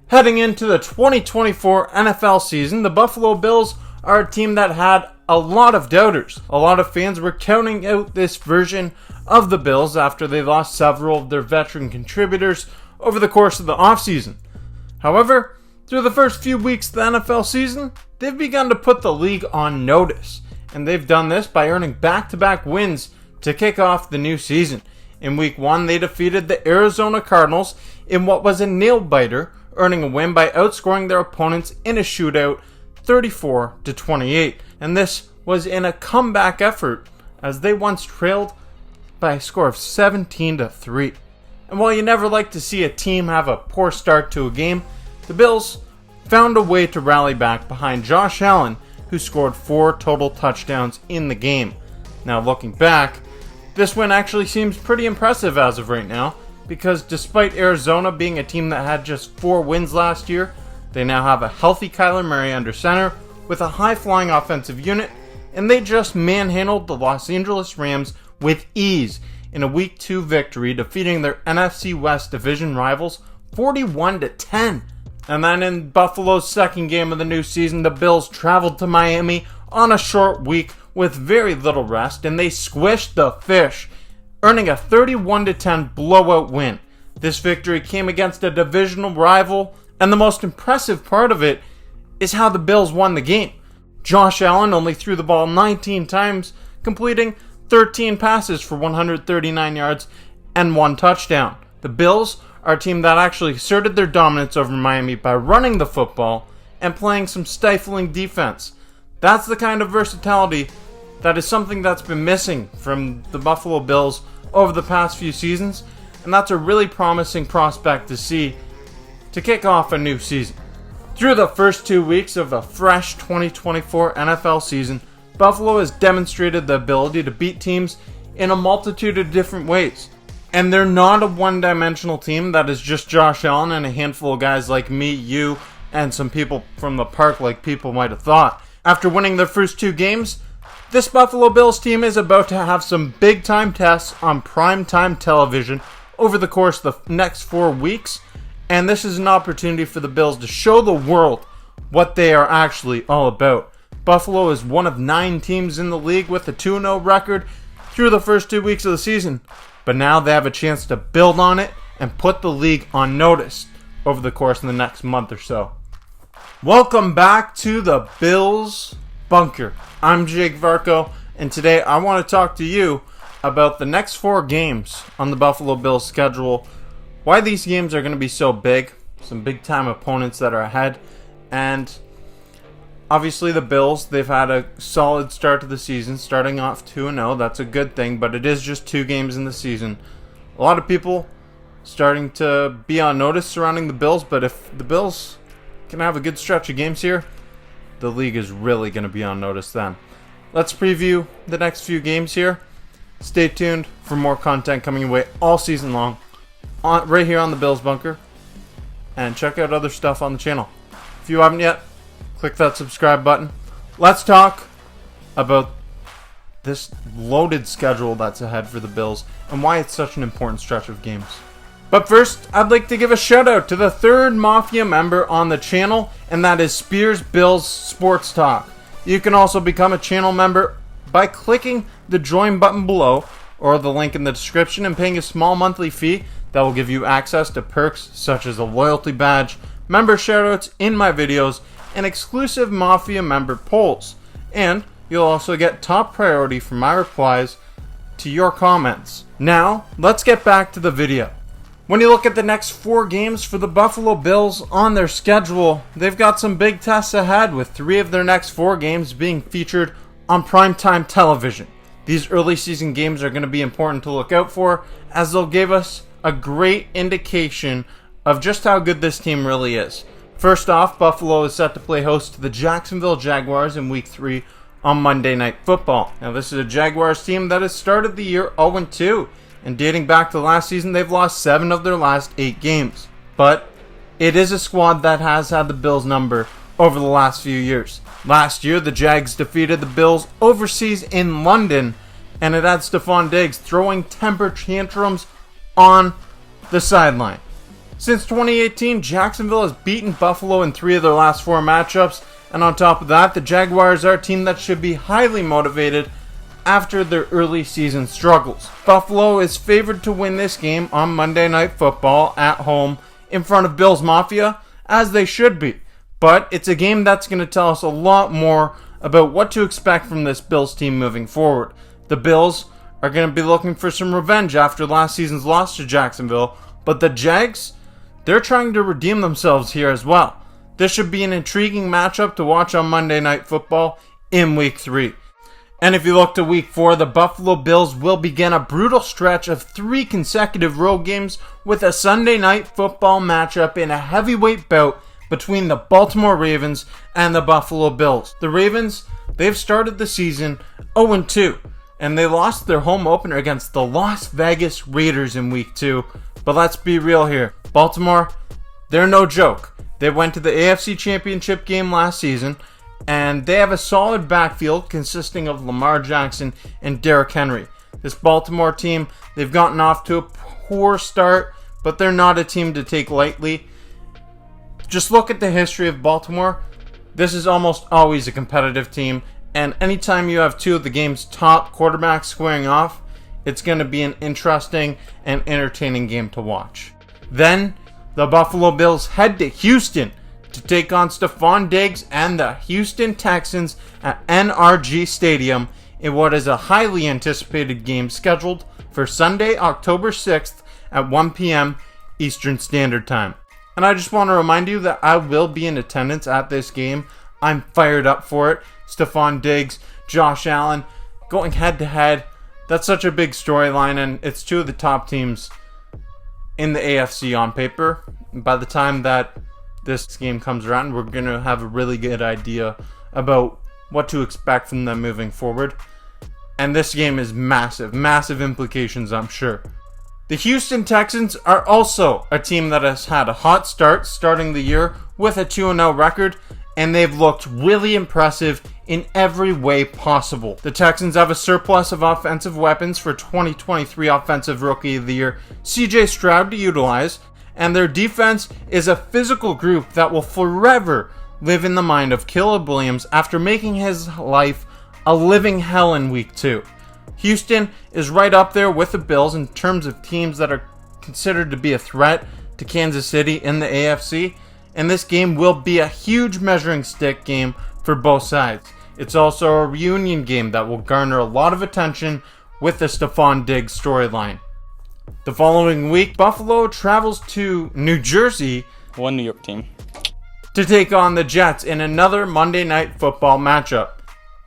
Heading into the 2024 NFL season, the Buffalo Bills are a team that had a lot of doubters. A lot of fans were counting out this version of the Bills after they lost several of their veteran contributors over the course of the offseason. However, through the first few weeks of the NFL season, they've begun to put the league on notice. And they've done this by earning back-to-back wins to kick off the new season. In Week 1, they defeated the Arizona Cardinals in what was a nail-biter, earning a win by outscoring their opponents in a shootout 34-28. And this was in a comeback effort as they once trailed by a score of 17-3. And while you never like to see a team have a poor start to a game, the Bills found a way to rally back behind Josh Allen, who scored 4 total touchdowns in the game. Now looking back, this win actually seems pretty impressive as of right now, because despite Arizona being a team that had just 4 wins last year, they now have a healthy Kyler Murray under center with a high-flying offensive unit, and they just manhandled the Los Angeles Rams with ease in a Week 2 victory, defeating their NFC West division rivals 41-10. And then in Buffalo's second game of the new season, the Bills traveled to Miami on a short week with very little rest, and they squished the fish, earning a 31-10 blowout win. This victory came against a divisional rival, and the most impressive part of it is how the Bills won the game. Josh Allen only threw the ball 19 times, completing 13 passes for 139 yards and 1 touchdown. The Bills are a team that actually asserted their dominance over Miami by running the football and playing some stifling defense. That's the kind of versatility that is something that's been missing from the Buffalo Bills over the past few seasons, and that's a really promising prospect to see to kick off a new season. Through the first 2 weeks of the fresh 2024 NFL season, Buffalo has demonstrated the ability to beat teams in a multitude of different ways. And they're not a one-dimensional team that is just Josh Allen and a handful of guys like me, you, and some people from the park like people might have thought. After winning their first 2 games, this Buffalo Bills team is about to have some big-time tests on primetime television over the course of the next 4 weeks, and this is an opportunity for the Bills to show the world what they are actually all about. Buffalo is one of 9 teams in the league with a 2-0 record through the first 2 weeks of the season, but now they have a chance to build on it and put the league on notice over the course of the next month or so. Welcome back to the Bills Bunker. I'm Jake Varco, and today I want to talk to you about the next 4 games on the Buffalo Bills schedule, why these games are going to be so big, some big-time opponents that are ahead, and obviously the Bills, they've had a solid start to the season, starting off 2-0. That's a good thing, but it is just 2 games in the season. A lot of people starting to be on notice surrounding the Bills, but if the Bills can have a good stretch of games here, the league is really going to be on notice then. Let's preview the next few games here. Stay tuned for more content coming your way all season long, right here on the Bills Bunker. And check out other stuff on the channel. If you haven't yet, click that subscribe button. Let's talk about this loaded schedule that's ahead for the Bills and why it's such an important stretch of games. But first, I'd like to give a shout out to the 3rd Mafia member on the channel, and that is Spears Bills Sports Talk. You can also become a channel member by clicking the join button below or the link in the description and paying a small monthly fee that will give you access to perks such as a loyalty badge, member shoutouts in my videos, and exclusive Mafia member polls. And you'll also get top priority for my replies to your comments. Now, let's get back to the video. When you look at the next 4 games for the Buffalo Bills on their schedule, they've got some big tests ahead, with 3 of their next 4 games being featured on primetime television. These early season games are going to be important to look out for, as they'll give us a great indication of just how good this team really is. First off, Buffalo is set to play host to the Jacksonville Jaguars in Week 3 on Monday Night Football. Now, this is a Jaguars team that has started the year 0-2. And dating back to last season, they've lost 7 of their last 8 games. But it is a squad that has had the Bills' number over the last few years. Last year, the Jags defeated the Bills overseas in London, and it had Stephon Diggs throwing temper tantrums on the sideline. Since 2018, Jacksonville has beaten Buffalo in 3 of their last 4 matchups, and on top of that, the Jaguars are a team that should be highly motivated after their early season struggles. Buffalo is favored to win this game on Monday Night Football at home in front of Bills Mafia, as they should be. But it's a game that's going to tell us a lot more about what to expect from this Bills team moving forward. The Bills are going to be looking for some revenge after last season's loss to Jacksonville, but the Jags, they're trying to redeem themselves here as well. This should be an intriguing matchup to watch on Monday Night Football in Week 3. And if you look to Week 4, the Buffalo Bills will begin a brutal stretch of 3 consecutive road games with a Sunday Night Football matchup in a heavyweight bout between the Baltimore Ravens and the Buffalo Bills. The Ravens, they've started the season 0-2, and they lost their home opener against the Las Vegas Raiders in Week 2. But let's be real here. Baltimore, they're no joke. They went to the AFC Championship game last season, and they have a solid backfield consisting of Lamar Jackson and Derrick Henry. This Baltimore team, they've gotten off to a poor start, but they're not a team to take lightly. Just look at the history of Baltimore. This is almost always a competitive team, and anytime you have 2 of the game's top quarterbacks squaring off, it's going to be an interesting and entertaining game to watch. Then, the Buffalo Bills head to Houston to take on Stephon Diggs and the Houston Texans at NRG Stadium in what is a highly anticipated game scheduled for Sunday, October 6th at 1 p.m. Eastern Standard Time. And I just want to remind you that I will be in attendance at this game. I'm fired up for it. Stephon Diggs, Josh Allen, going head to head. That's such a big storyline, and it's 2 of the top teams in the AFC on paper. By the time that this game comes around, we're going to have a really good idea about what to expect from them moving forward. And this game is massive implications, I'm sure. The Houston Texans are also a team that has had a hot start starting the year with a 2-0 record, and they've looked really impressive in every way possible. The Texans have a surplus of offensive weapons for 2023 Offensive Rookie of the Year CJ Stroud to utilize, and their defense is a physical group that will forever live in the mind of Caleb Williams after making his life a living hell in Week 2. Houston is right up there with the Bills in terms of teams that are considered to be a threat to Kansas City in the AFC, and this game will be a huge measuring stick game for both sides. It's also a reunion game that will garner a lot of attention with the Stephon Diggs storyline. The following week, Buffalo travels to New Jersey, one New York team, to take on the Jets in another Monday Night Football matchup.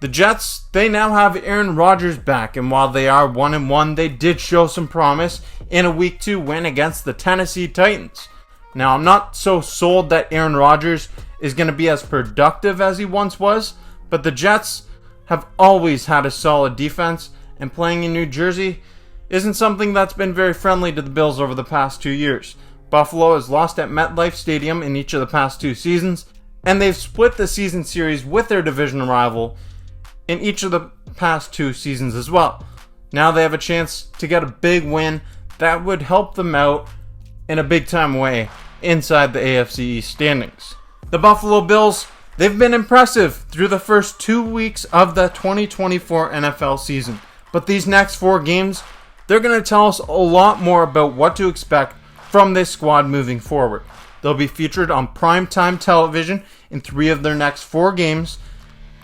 The Jets, they now have Aaron Rodgers back, and while they are 1-1, they did show some promise in a Week 2 win against the Tennessee Titans. Now, I'm not so sold that Aaron Rodgers is going to be as productive as he once was, but the Jets have always had a solid defense, and playing in New Jersey isn't something that's been very friendly to the Bills over the past 2 years. Buffalo has lost at MetLife Stadium in each of the past 2 seasons, and they've split the season series with their division rival in each of the past 2 seasons as well. Now they have a chance to get a big win that would help them out in a big time way inside the AFC East standings. The Buffalo Bills, they've been impressive through the first 2 weeks of the 2024 NFL season, but these next 4 games, they're going to tell us a lot more about what to expect from this squad moving forward. They'll be featured on primetime television in 3 of their next 4 games,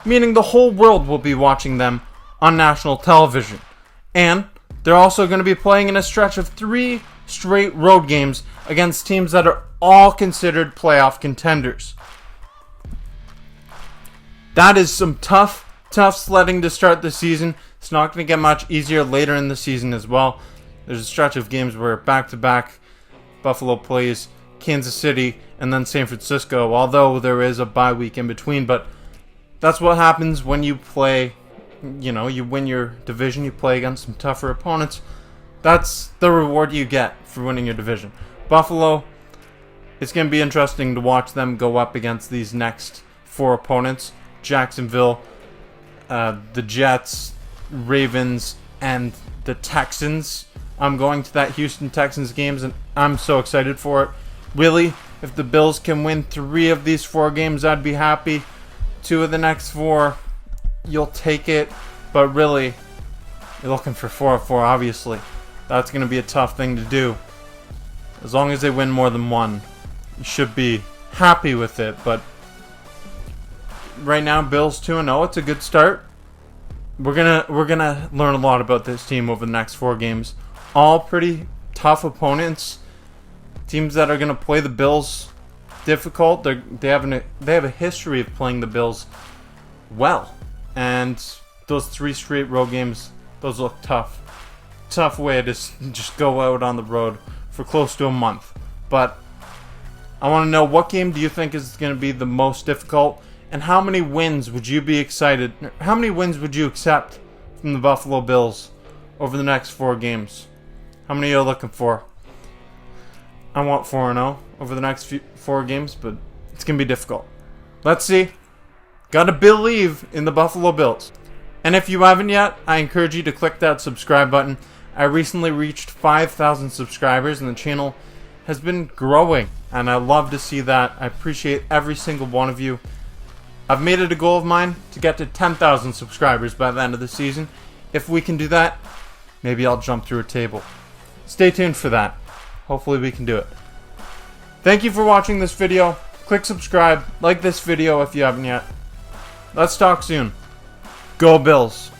meaning the whole world will be watching them on national television. And they're also going to be playing in a stretch of 3 straight road games against teams that are all considered playoff contenders. That is some tough sledding to start the season. It's not going to get much easier later in the season as well. There's a stretch of games where back-to-back Buffalo plays Kansas City and then San Francisco, although there is a bye week in between. But that's what happens when you play, you win your division, you play against some tougher opponents. That's the reward you get for winning your division. Buffalo, it's going to be interesting to watch them go up against these next 4 opponents. Jacksonville, the Jets, Ravens, and the Texans. I'm going to that Houston Texans games, and I'm so excited for it. Really, if the Bills can win 3 of these 4 games, I'd be happy. 2 of the next 4, you'll take it. But really, you're looking for 4 of 4, obviously. That's going to be a tough thing to do. As long as they win more than 1, you should be happy with it. But right now, Bills 2-0. It's a good start. We're gonna learn a lot about this team over the next 4 games. All pretty tough opponents. Teams that are gonna play the Bills difficult. They have a history of playing the Bills well, and those 3 straight road games, those look tough. Tough way to just go out on the road for close to a month. But I want to know, what game do you think is going to be the most difficult, and how many wins would you be excited? How many wins would you accept from the Buffalo Bills over the next 4 games? How many are you looking for? I want 4-0 over the next 4 games, but it's going to be difficult. Let's see. Gotta believe in the Buffalo Bills. And if you haven't yet, I encourage you to click that subscribe button. I recently reached 5,000 subscribers, and the channel has been growing, and I love to see that. I appreciate every single one of you. I've made it a goal of mine to get to 10,000 subscribers by the end of the season. If we can do that, maybe I'll jump through a table. Stay tuned for that. Hopefully we can do it. Thank you for watching this video. Click subscribe, like this video if you haven't yet. Let's talk soon. Go Bills.